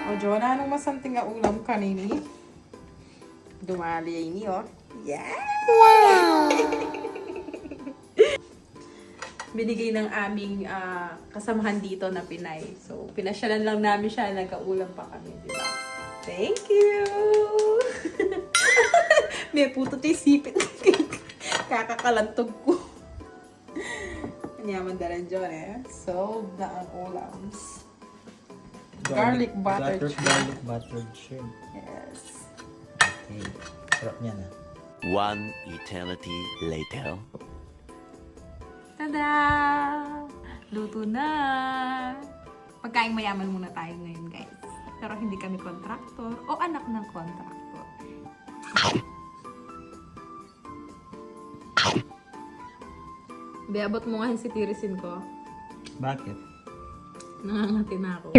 O, Jonah, anong masanting nga ulam kanini? Dumali ini, oh. Yeah! Wow! Binigay ng aming kasamahan dito na Pinay. So, pinasyalan lang namin siya. Nagkaulam pa kami, di ba? Thank you! May puto tayo sipit. Kakalantog ko. Kanyaman daran dyan eh. So, na ang ulams. Garlic buttered shrimp. Garlic buttered shrimp. Yes. Okay. Sarap niya na. One eternity later. Tada! Luto na! Pagkain mayaman muna tayo ngayon, guys. Pero hindi kami kontraktor o anak ng kontraktor. Beabot mo nga yung sitirisin ko. Bakit? Nangangati na ako.